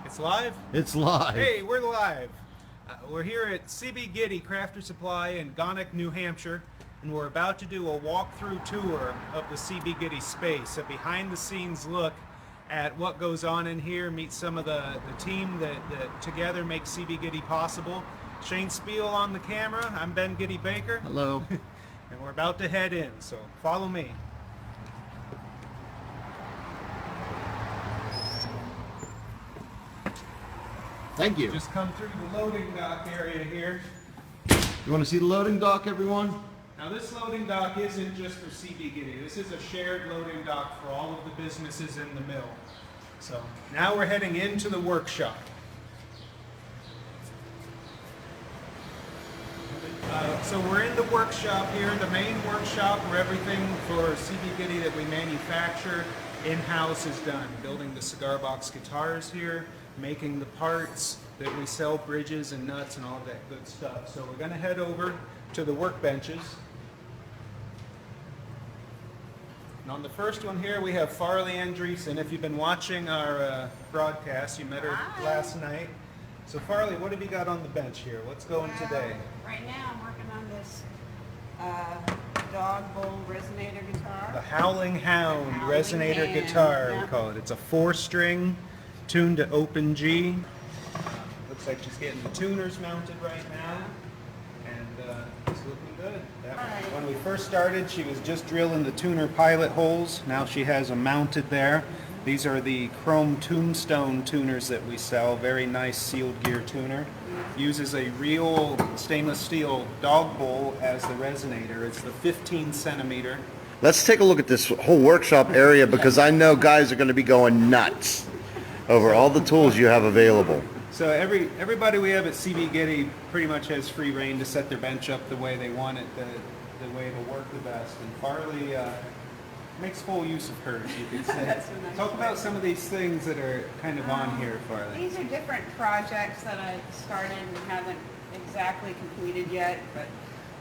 It's live? It's live. Hey, we're live. We're here at CB Gitty Crafter Supply in Gonick, New Hampshire, and we're about to do a walkthrough tour of the CB Gitty space, a behind-the-scenes look at what goes on in here, meet some of the team that together makes CB Gitty possible. Shane Spiel on the camera, I'm Ben Gitty Baker. Hello. And we're about to head in, so follow me. Thank you. Just come through the loading dock area here. You want to see the loading dock, everyone? Now this loading dock isn't just for CB Gitty. This is a shared loading dock for all of the businesses in the mill. So now we're heading into the workshop. So we're in the workshop here, the main workshop where everything for CB Gitty that we manufacture in-house is done. Building the cigar box guitars here, making the parts that we sell, bridges and nuts and all that good stuff. So we're going to head over to the workbenches. And on the first one here we have Farley Andreessen. If you've been watching our broadcast, you met her last night. So Farley, what have you got on the bench here? What's going today? Right now I'm working on this dog bowl resonator guitar. The Howling Hound resonator guitar, we call it. It's a 4-string tuned to open G. Looks like she's getting the tuners mounted right now. And it's looking good. When we first started, she was just drilling the tuner pilot holes. Now she has them mounted there. These are the chrome tombstone tuners that we sell. Very nice sealed gear tuner. Uses a real stainless steel dog bowl as the resonator. It's the 15 centimeter. Let's take a look at this whole workshop area because I know guys are going to be going nuts over all the tools you have available. So everybody we have at CB Gitty pretty much has free reign to set their bench up the way they want it, the way it'll work the best. And Farley makes full use of hers, you could say. That's a nice Talk way. about some of these things that are kind of on here, Farley. These are different projects that I started and haven't exactly completed yet, but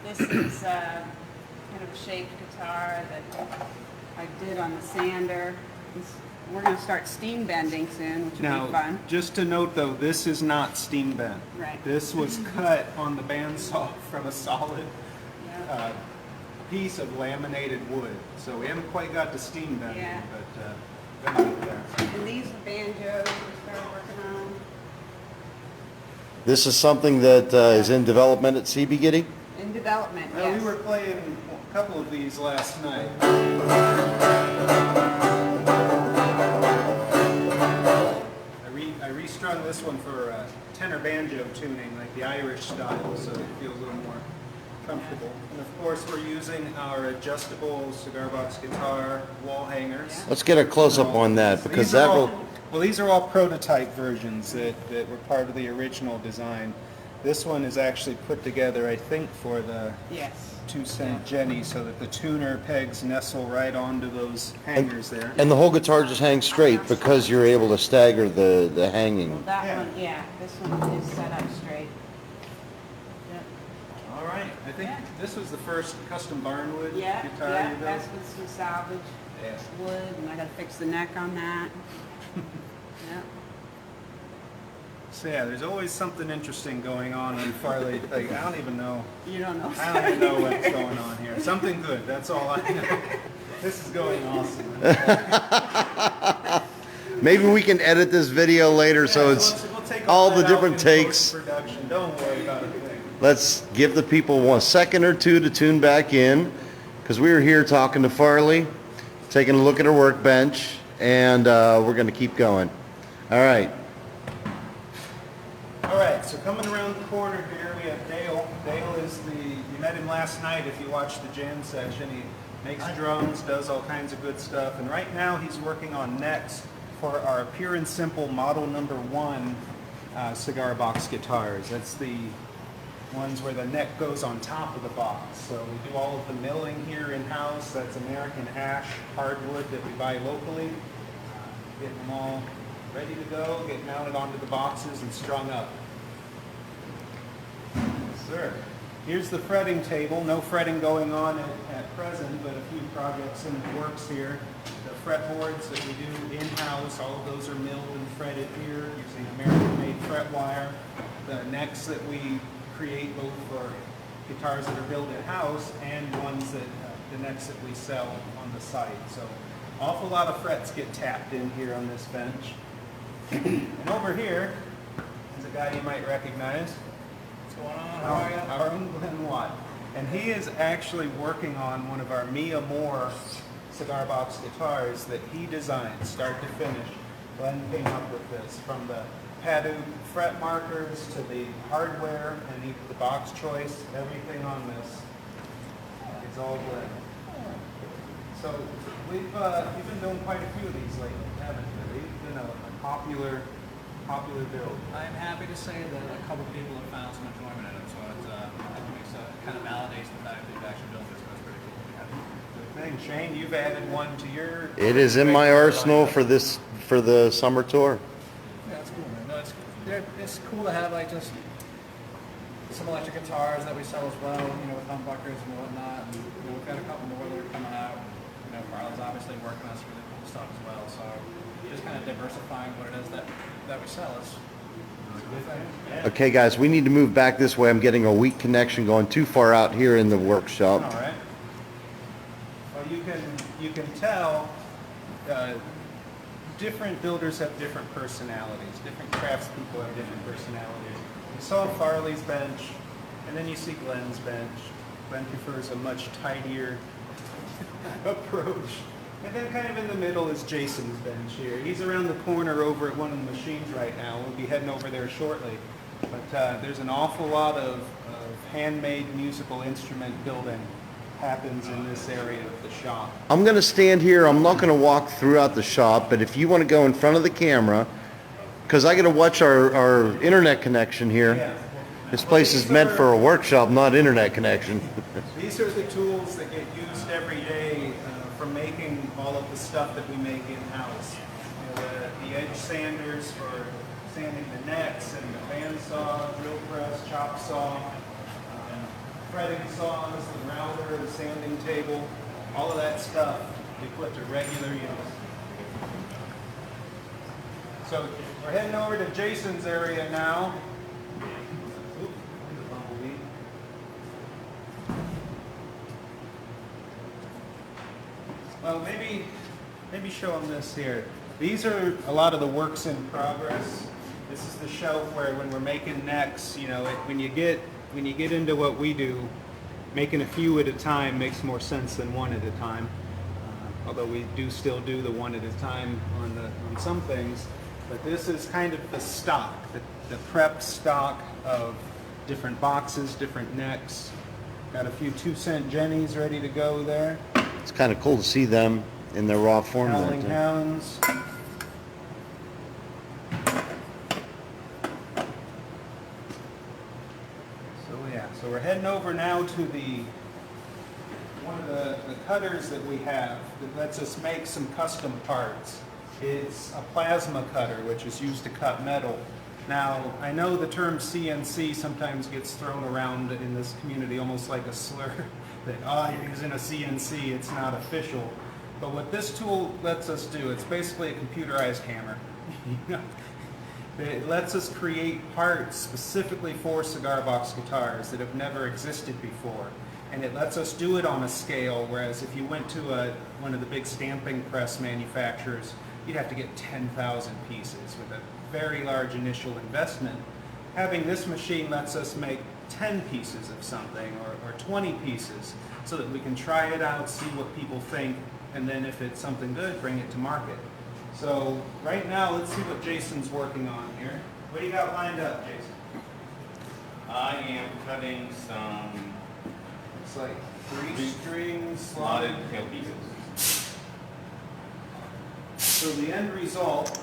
this is kind of a shaped guitar that I did on the sander. We're going to start steam bending soon, which will be fun. Just to note though, this is not steam bent. Right. This was cut on the bandsaw from a solid piece of laminated wood. So we haven't quite got to steam bending, but gonna get there. And these are banjos we started working on. This is something that is in development at CB Gitty? In development, Well, yes. we were playing a couple of these last night. I restrung this one for tenor banjo tuning, like the Irish style, so it feels a little more comfortable. And of course, we're using our adjustable cigar box guitar wall hangers. Let's get a close-up on that because that will... Well, these are all prototype versions that were part of the original design. This one is actually put together, I think, for the Yes. 2-cent Jenny, so that the tuner pegs nestle right onto those hangers there. And the whole guitar just hangs straight because you're able to stagger the hanging. Well, that one, this one is set up straight. Yep. All right, I think this was the first custom barnwood guitar you built. That's with some salvage wood, and I got to fix the neck on that. Yep. So yeah, there's always something interesting going on in Farley. Like, I don't even know. You don't know. I don't even know what's going on here. Something good, that's all I know. This is going awesome. Maybe we can edit this video later so it's we'll take all the that out different in takes. post-production. Don't worry about a thing. Let's give the people 1 second or two to tune back in because we were here talking to Farley, taking a look at her workbench, and we're going to keep going. All right. All right, so coming around the corner here, we have Dale. Dale is you met him last night if you watched the jam session. He makes drums, does all kinds of good stuff, and right now he's working on necks for our Pure and Simple Model Number 1 cigar box guitars. That's the ones where the neck goes on top of the box. So we do all of the milling here in-house. That's American ash hardwood that we buy locally. Getting them all ready to go, get mounted onto the boxes and strung up. Yes, sir. Here's the fretting table. No fretting going on at present, but a few projects in the works here. The fretboards that we do in-house, all of those are milled and fretted here using American-made fret wire. The necks that we create both for guitars that are built in-house and ones that, the necks that we sell on the site. So awful lot of frets get tapped in here on this bench. And over here is a guy you might recognize. What's going on? How are you? Our own Glenn Watt. And he is actually working on one of our Mia Moore cigar box guitars that he designed, start to finish. Glenn came up with this, from the Padu fret markers to the hardware and the box choice, everything on this is all Glenn. So we've been doing quite a few of these lately, haven't we? They've been a popular build. I'm happy to say that a couple of people have found some enjoyment in it, so it kind of validates the fact that you've actually built this, so it's pretty cool. Good thing. Shane, you've added one to your... It is in my arsenal for the summer tour. Yeah, it's cool, man. No, it's cool to have like just some electric guitars that we sell as well, with humbuckers and whatnot. And, we've got a couple more that are coming out. Carla's obviously working on some really cool stuff as well. So just kind of diversifying what it is that we sell is a good thing. Okay, guys, we need to move back this way. I'm getting a weak connection going too far out here in the workshop. All right. Well, you can tell different builders have different personalities. Different craftspeople have different personalities. You saw Farley's bench, and then you see Glenn's bench. Glenn prefers a much tidier approach. And then kind of in the middle is Jason's bench here. He's around the corner over at one of the machines right now. We'll be heading over there shortly. But there's an awful lot of handmade musical instrument building happens in this area of the shop. I'm going to stand here. I'm not going to walk throughout the shop, but if you want to go in front of the camera, because I got to watch our internet connection here. Yeah. This place is meant for a workshop, not internet connection. These are the tools that get used every day for making all of the stuff that we make in-house. The edge sanders for sanding the necks, and the bandsaw, drill press, chop saw, fretting saws, the router, the sanding table, all of that stuff we put to regular use. So we're heading over to Jason's area now. Oop, there's a bumblebee. Well, maybe show them this here. These are a lot of the works in progress. This is the shelf where when we're making necks, when you get into what we do, making a few at a time makes more sense than one at a time. Although we do still do the one at a time on some things. But this is kind of the stock, the prep stock of different boxes, different necks. Got a few 2-cent Jennies ready to go there. It's kind of cool to see them in their raw form. Howling Hounds. So we're heading over now to one of the cutters that we have that lets us make some custom parts. It's a plasma cutter, which is used to cut metal. Now, I know the term CNC sometimes gets thrown around in this community almost like a slur, that, you're using a CNC, it's not official. But what this tool lets us do, it's basically a computerized hammer. It lets us create parts specifically for cigar box guitars that have never existed before. And it lets us do it on a scale, whereas if you went to one of the big stamping press manufacturers, you'd have to get 10,000 pieces with a very large initial investment. Having this machine lets us make 10 pieces of something or 20 pieces so that we can try it out, see what people think, and then if it's something good, bring it to market. So right now, let's see what Jason's working on here. What do you got lined up, Jason? I am cutting some It's like 3-string slotted slotted. tail pieces. So the end result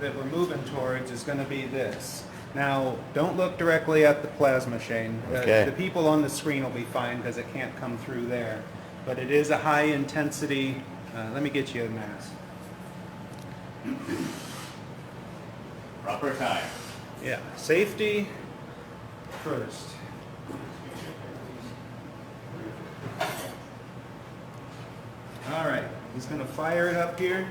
that we're moving towards is going to be this. Now, don't look directly at the plasma, Shane. Okay. The people on the screen will be fine because it can't come through there. But it is a high intensity. Let me get you a mask. Proper time. Yeah, safety first. All right, He's going to fire it up here.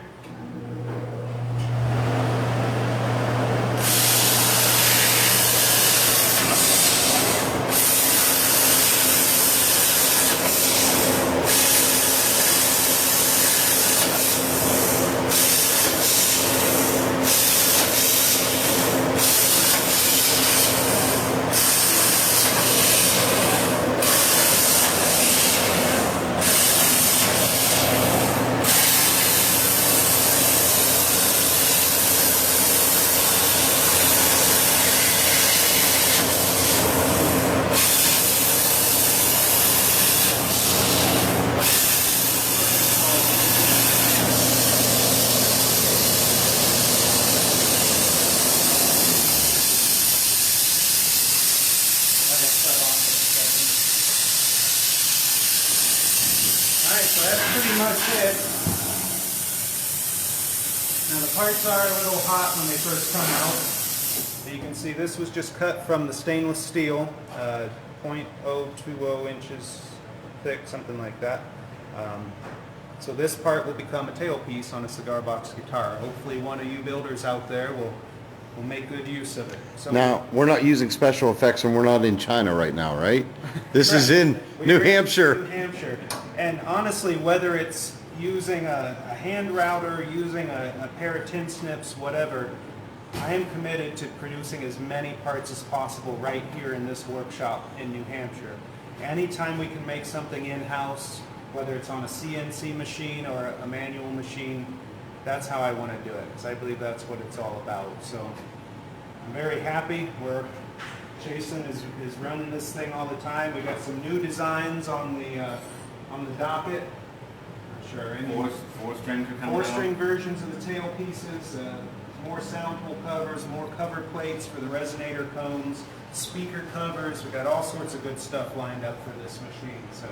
Alright, so that's pretty much it. Now the parts are a little hot when they first come out. You can see this was just cut from the stainless steel, 0.020 inches thick, something like that. So this part will become a tailpiece on a cigar box guitar. Hopefully one of you builders out there will make good use of it. So Now, we're not using special effects and we're not in China right now, right? This is in New Hampshire. New Hampshire. And honestly, whether it's using a hand router, using a pair of tin snips, whatever, I am committed to producing as many parts as possible right here in this workshop in New Hampshire. Anytime we can make something in-house, whether it's on a CNC machine or a manual machine, that's how I want to do it, because I believe that's what it's all about. So I'm very happy. Jason is running this thing all the time. We got some new designs on the docket. Sure. Four-string to come down. 4-string versions of the tail pieces, more sound hole covers, more cover plates for the resonator cones, speaker covers. We got all sorts of good stuff lined up for this machine. So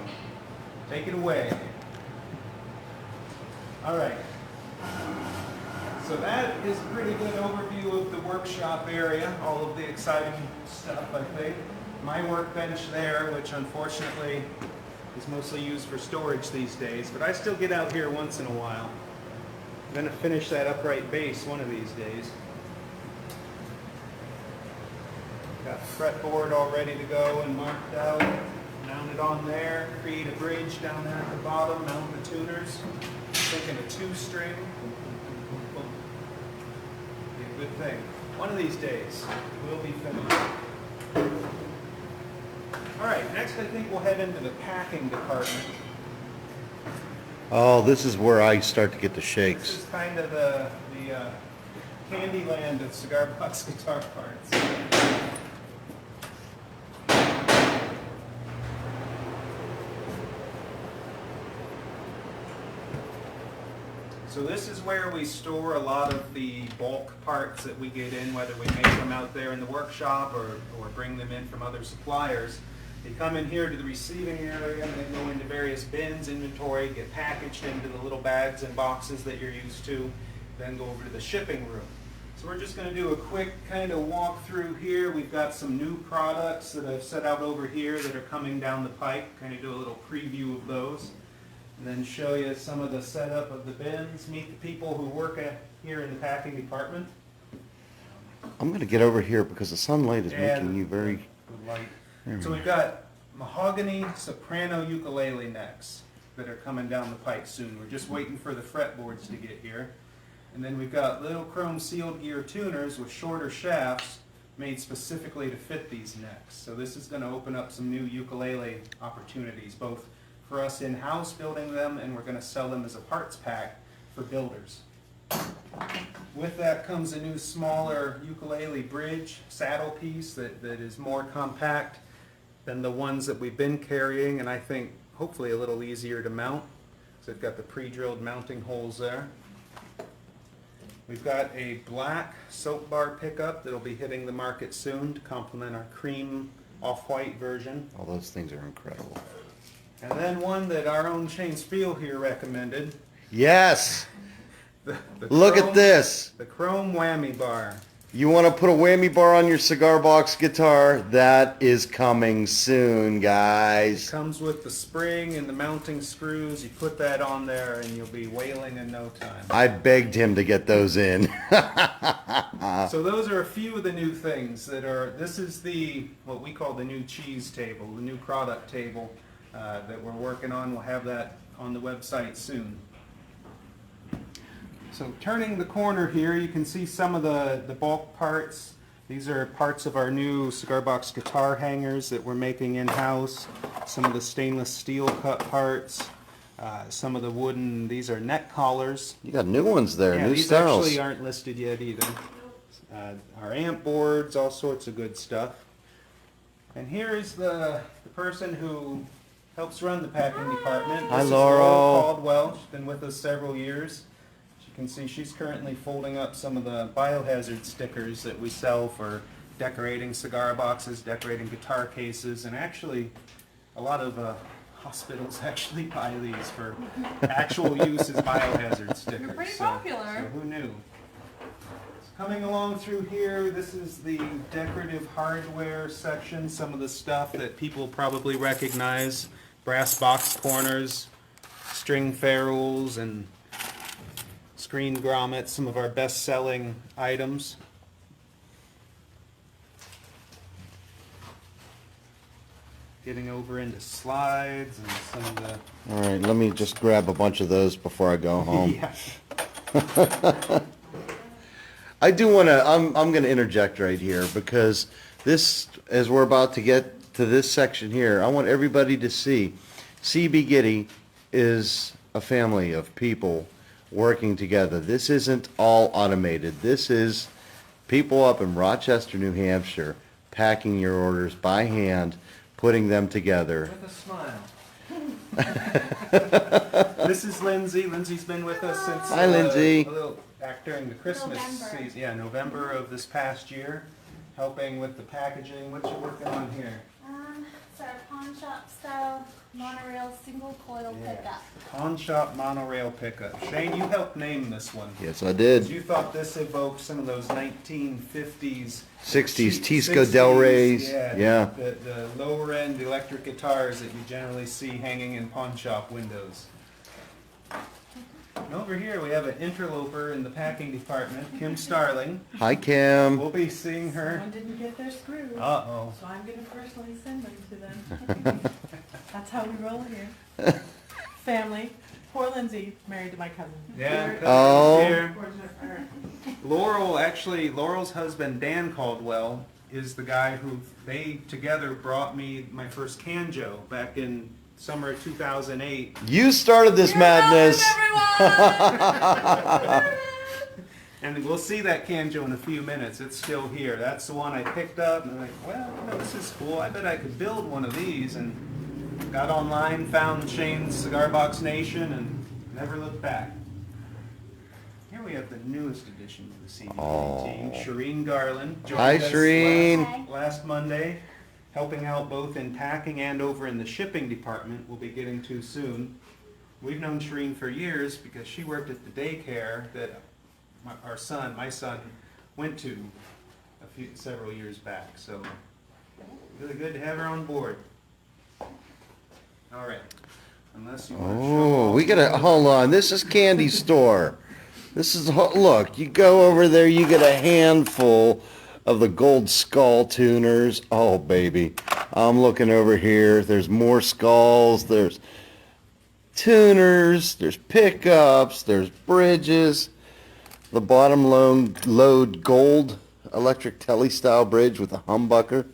take it away. All right. So that is a pretty good overview of the workshop area, all of the exciting stuff, I think. My workbench there, which unfortunately is mostly used for storage these days, but I still get out here once in a while. I'm going to finish that upright base one of these days. Got the fretboard all ready to go and marked out, mounted on there, create a bridge down there at the bottom, mount the tuners. Thinking a 2-string. Be a good thing. One of these days, we'll be finished. Alright, next I think we'll head into the packing department. Oh, this is where I start to get the This shakes. is kind of the candy land of cigar box guitar parts. So this is where we store a lot of the bulk parts that we get in, whether we make them out there in the workshop or bring them in from other suppliers. They come in here to the receiving area and they go into various bins, inventory, get packaged into the little bags and boxes that you're used to, then go over to the shipping room. So we're just going to do a quick kind of walk through here. We've got some new products that I've set out over here that are coming down the pike, kind of do a little preview of those. And then show you some of the setup of the bins, meet the people who work here in the packing department. I'm going to get over here because the sunlight is making And you very... good light. So we've got mahogany soprano ukulele necks that are coming down the pike soon. We're just waiting for the fretboards to get here. And then we've got little chrome sealed gear tuners with shorter shafts made specifically to fit these necks. So this is going to open up some new ukulele opportunities, both for us in-house building them, and we're going to sell them as a parts pack for builders. With that comes a new smaller ukulele bridge saddle piece that is more compact than the ones that we've been carrying, and I think hopefully a little easier to mount. So it's got the pre-drilled mounting holes there. We've got a black soap bar pickup that'll be hitting the market soon to complement our cream off-white version. All those things are incredible. And then one that our own Shane Spiel here recommended. Yes! The Look chrome- at this! The chrome whammy bar. You want to put a whammy bar on your cigar box guitar? That is coming soon, It guys. comes with the spring and the mounting screws. You put that on there and you'll be wailing in no time. I begged him to get those in. So those are a few of the new things that are, this is the, what we call the new cheese table, the new product table that we're working on. We'll have that on the website soon. So turning the corner here, you can see some of the bulk parts. These are parts of our new Cigar Box guitar hangers that we're making in-house. Some of the stainless steel cut parts. Some of the wooden, these are neck collars. You got new ones there, Yeah, new these styles. actually aren't listed yet either. Our amp boards, all sorts of good stuff. And here is the person who helps run the packing department. Hi, This is Laurel. Caldwell. She's been with us several years. As you can see, she's currently folding up some of the biohazard stickers that we sell for decorating cigar boxes, decorating guitar cases, and actually a lot of hospitals actually buy these for actual use as biohazard stickers. You're pretty So popular. who knew? Coming along through here, this is the decorative hardware section, some of the stuff that people probably recognize. Brass box corners, string ferrules, and screen grommets, some of our best-selling items. Getting over into slides and some of the... All right, let me just grab a bunch of those before I go home. Yeah. I do want to, I'm going to interject right here because this, as we're about to get to this section here, I want everybody to see CB Gitty is a family of people working together. This isn't all automated. This is people up in Rochester, New Hampshire, packing your orders by hand, putting them together. With a smile. This is Lindsay. Lindsay's been with us since Hi, Lindsay. a little back during the Christmas November. season. Yeah, November of this past year, helping with the packaging. What you working on here? It's our pawn shop style monorail single coil pickup. Pawn shop monorail pickup. Shane, you helped name this one. Yes, I did. You thought this evoked some of those 1950s, 60s, cheap Tisco Del 60s, Rey's. Yeah, Yeah. The lower end electric guitars that you generally see hanging in pawn shop windows. And over here we have an interloper in the packing department, Kim Starling. Hi, Kim. We'll be seeing her. Someone didn't get their screws, Uh-oh. so I'm gonna personally send them to them. That's how we roll here. Family. Poor Lindsay, married to my cousin. Yeah. Oh. Here. Unfortunate. Laurel's husband, Dan Caldwell, is the guy who, they together brought me my first Canjo back in summer of 2008. You started this madness. And we'll see that Canjo in a few minutes. It's still here. That's the one I picked up, and I'm like, well, you know, this is cool. I bet I could build one of these. And got online, found Shane's Cigar Box Nation, and never looked back. Here we have the newest edition of the CDC team, Shireen Garland. joined Hi, us Shireen. Last Monday, helping out both in packing and over in the shipping department. We'll be getting to soon. We've known Shireen for years because she worked at the daycare that my son, went to several years back. So really good to have her on board. All right. Unless you want to show Oh, off we gotta, hold on. This is candy store. This is, look, you go over there, you get a handful of the gold skull tuners. Oh, baby. I'm looking over here. There's more skulls. There's tuners. There's pickups. There's bridges. The bottom load gold electric telly style bridge with a humbucker.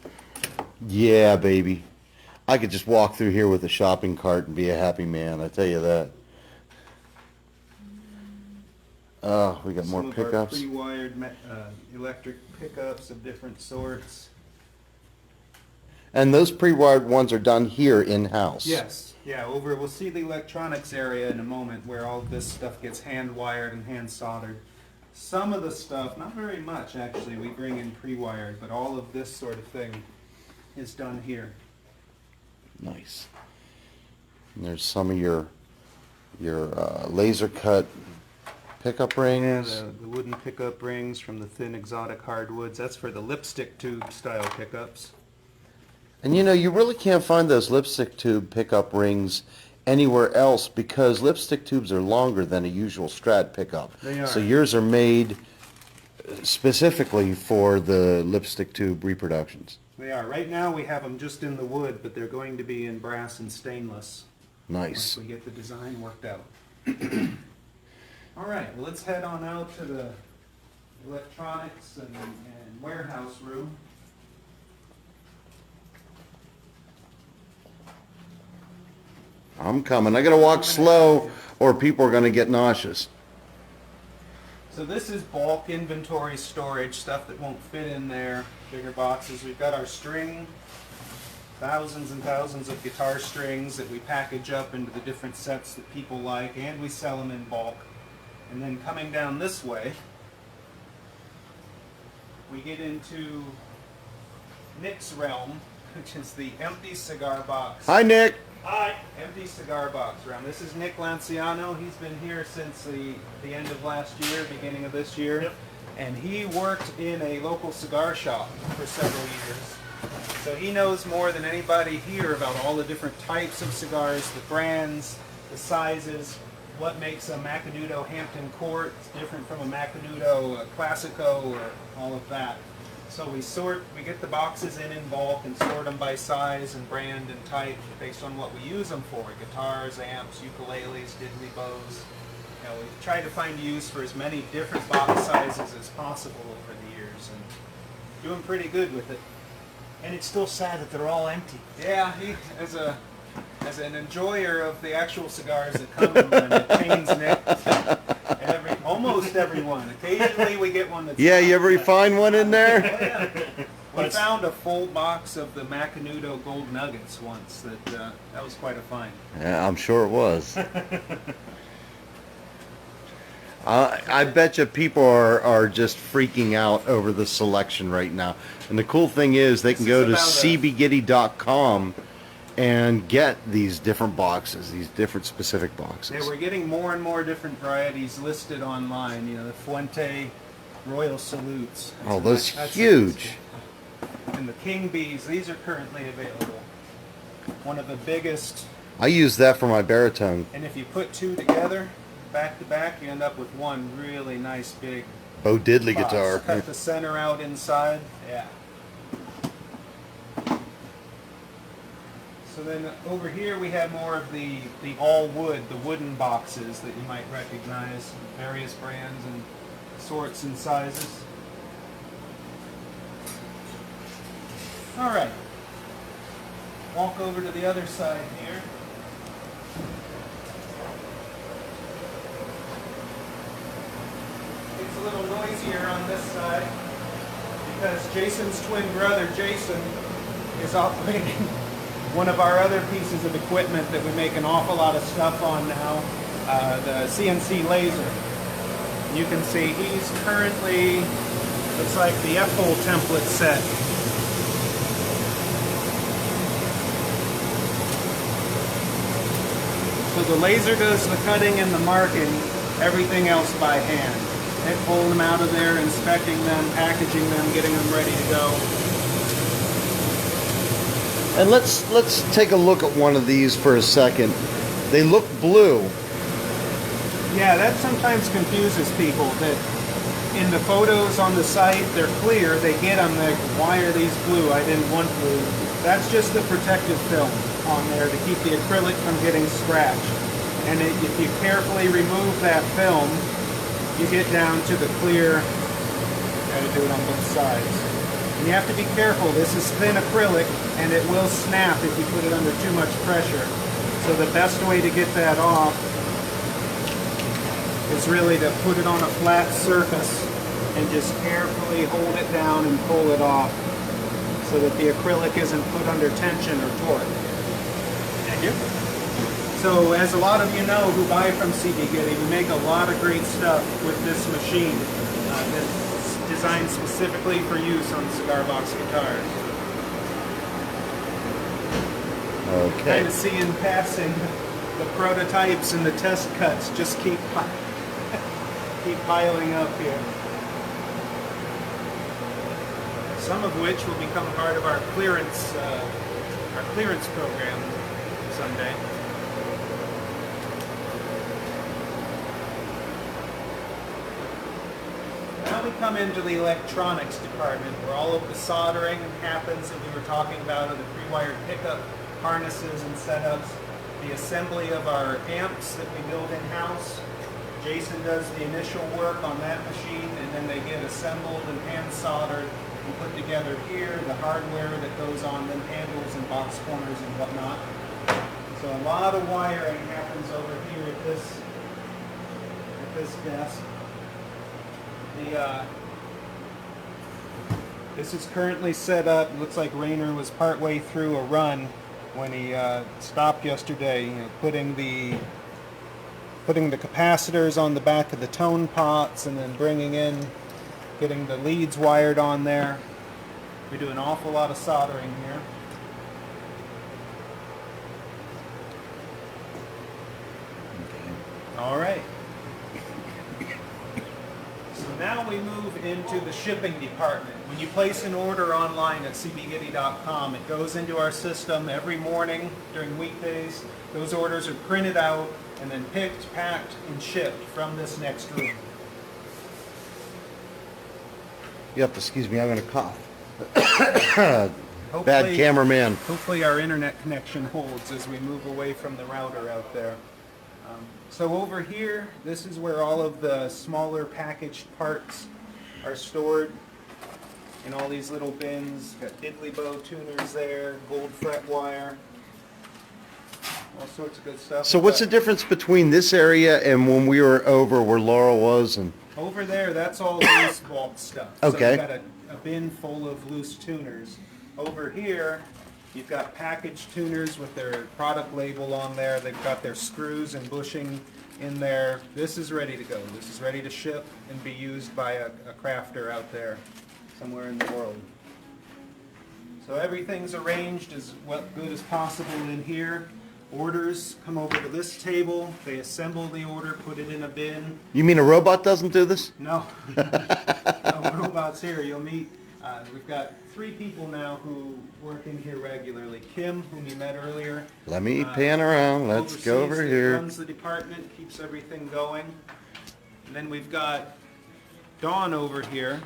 Yeah, baby. I could just walk through here with a shopping cart and be a happy man, I tell you that. Oh, we got more some of our pickups. pre-wired electric pickups of different sorts. And those pre-wired ones are done here in-house. Yes, yeah, we'll see the electronics area in a moment where all of this stuff gets hand wired and hand soldered. Some of the stuff, not very much actually, we bring in pre-wired, but all of this sort of thing is done here. Nice. And there's some of your laser cut pickup Yeah, rings. the wooden pickup rings from the thin exotic hardwoods. That's for the lipstick tube style pickups. And you know, you really can't find those lipstick tube pickup rings anywhere else because lipstick tubes are longer than a usual Strat pickup. They are. So yours are made specifically for the lipstick tube reproductions. They are. Right now we have them just in the wood, but they're going to be in brass and stainless Nice. once we get the design worked out. All right, well, let's head on out to the electronics and warehouse room. I'm coming. I gotta walk slow or people are gonna get nauseous. So this is bulk inventory storage, stuff that won't fit in there, bigger boxes. We've got our string, thousands and thousands of guitar strings that we package up into the different sets that people like, and we sell them in bulk. And then coming down this way, we get into Nick's realm, which is the empty cigar box. Hi, Nick. Hi. Empty cigar box round. This is Nick Lanciano. He's been here since the end of last year, beginning of this year. Yep. And he worked in a local cigar shop for several years. So he knows more than anybody here about all the different types of cigars, the brands, the sizes, what makes a Macanudo Hampton Court different from a Macanudo Classico, or all of that. So we get the boxes in bulk and sort them by size and brand and type based on what we use them for. Guitars, amps, ukuleles, diddly bows. You know, we try to find use for as many different box sizes as possible over the years, and doing pretty good with it. And it's still sad that they're all empty. Yeah, he as an enjoyer of the actual cigars that come in them, it pains Nick. Almost everyone. Occasionally we get one that's Yeah, you ever find one in there? We found a full box of the Macanudo Gold Nuggets once. That was quite a find. Yeah, I'm sure it was. I bet you people are just freaking out over the selection right now. And the cool thing is they can This go is to about cbgitty.com and get these different boxes, these different specific boxes. Yeah, we're getting more and more different varieties listed online. You know, the Fuente Royal Salutes. Oh, those That's huge. And the King Bees, these are currently available. One of the biggest, I use that for my baritone. and if you put two together, back to back, you end up with one really nice big Bo Diddley box. guitar. Cut the center out inside. Yeah. So then over here we have more of the all wood, the wooden boxes that you might recognize, various brands and sorts and sizes. All right. Walk over to the other side here. It's a little noisier on this side because Jason's twin brother, Jason, is operating one of our other pieces of equipment that we make an awful lot of stuff on now, the CNC laser. You can see he's currently, looks like the F-hole template set. So the laser does the cutting and the marking, everything else by hand. They're pulling them out of there, inspecting them, packaging them, getting them ready to go. And let's take a look at one of these for a second. They look blue. Yeah, that sometimes confuses people, that in the photos on the site, they're clear, they get them, like, why are these blue? I didn't want blue. That's just the protective film on there to keep the acrylic from getting scratched. And if you carefully remove that film, you get down to the clear. Gotta do it on both sides. And you have to be careful. This is thin acrylic, and it will snap if you put it under too much pressure. So the best way to get that off is really to put it on a flat surface and just carefully hold it down and pull it off so that the acrylic isn't put under tension or torque. Thank you. So as a lot of you know who buy from CB Gitty, we make a lot of great stuff with this machine that's designed specifically for use on cigar box guitars. Okay. Kind of see in passing the prototypes and the test cuts just keep piling up here. Some of which will become part of our clearance program someday. Now we come into the electronics department where all of the soldering happens that we were talking about of the pre-wired pickup harnesses and setups, the assembly of our amps that we build in-house. Jason does the initial work on that machine and then they get assembled and hand soldered and put together here, the hardware that goes on them, handles and box corners and whatnot. So a lot of wiring happens over here at this desk. This is currently set up. It looks like Rainer was partway through a run when he stopped yesterday, you know, putting the capacitors on the back of the tone pots and then getting the leads wired on there. We do an awful lot of soldering here. All right. So now we move into the shipping department. When you place an order online at cbgitty.com, it goes into our system every morning during weekdays. Those orders are printed out and then picked, packed, and shipped from this next room. You have to excuse me, I'm going to cough. Bad Hopefully- cameraman. Hopefully our internet connection holds as we move away from the router out there. So over here, this is where all of the smaller packaged parts are stored in all these little bins. Got diddly bow tuners there, gold fret wire, all sorts of good stuff. So what's the difference between this area and when we were over where Laurel was? And Over there, that's all loose bulk stuff. So Okay. you've got a bin full of loose tuners. Over here, you've got packaged tuners with their product label on there. They've got their screws and bushing in there. This is ready to go. This is ready to ship and be used by a crafter out there somewhere in the world. So everything's arranged as good as possible in here. Orders come over to this table. They assemble the order, put it in a bin. you mean a robot doesn't do this? No. No robots here. You'll meet, we've got 3 people now who work in here regularly. Kim, whom you met earlier. Let me pan around. Let's go over here. Runs the department, keeps everything going. And then we've got Dawn over here.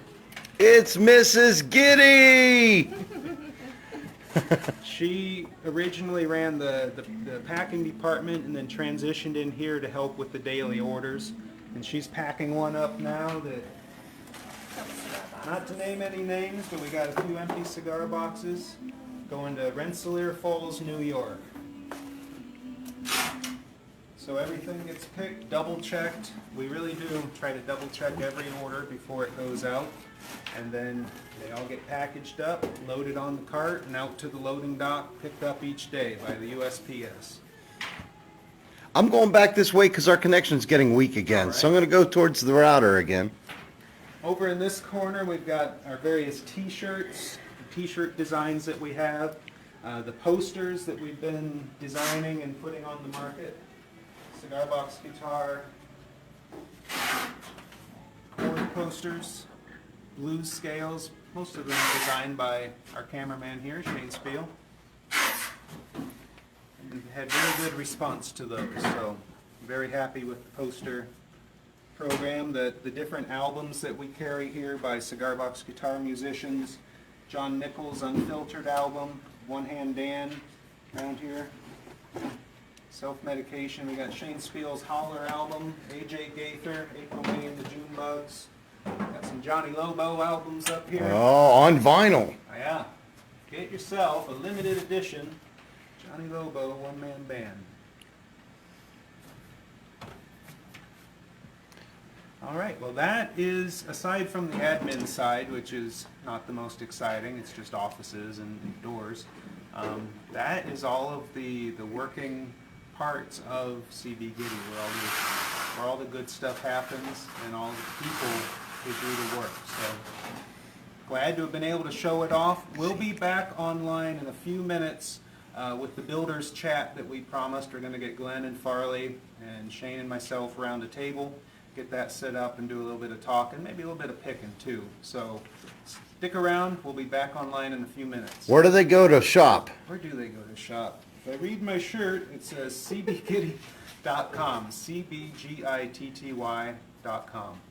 It's Mrs. Gitty! She originally ran the packing department and then transitioned in here to help with the daily orders. And she's packing one up now that, not to name any names, but we got a few empty cigar boxes going to Rensselaer Falls, New York. So everything gets picked, double-checked. We really do try to double-check every order before it goes out. And then they all get packaged up, loaded on the cart, and out to the loading dock, picked up each day by the USPS. I'm going back this way because our connection's getting weak again. So I'm going to go towards the router again. Over in this corner, we've got our various t-shirts, the t-shirt designs that we have, the posters that we've been designing and putting on the market, Cigar Box guitar, chord posters, blues scales, most of them designed by our cameraman here, Shane Spiel. We've had very good response to those, so I'm very happy with the poster program, the different albums that we carry here by Cigar Box guitar musicians. John Nichols' Unfiltered album, One Hand Dan around here. Self-Medication, we got Shane Spiel's Holler album, AJ Gaither, April May and the June Bugs. Got some Johnny Lobo albums up here. Oh, on vinyl. Yeah. Get yourself a limited edition Johnny Lobo one-man band. All right, well that is, aside from the admin side, which is not the most exciting, it's just offices and doors, that is all of the working parts of CB Gitty, where all the good stuff happens and all the people who do the work. So glad to have been able to show it off. We'll be back online in a few minutes with the builders chat that we promised. We're going to get Glenn and Farley and Shane and myself around a table get that set up and do a little bit of talking, maybe a little bit of picking too. So stick around. We'll be back online in a few minutes. Where do they go to shop? Where do they go to shop? If I read my shirt, it says cbgitty.com, cbgitty.com.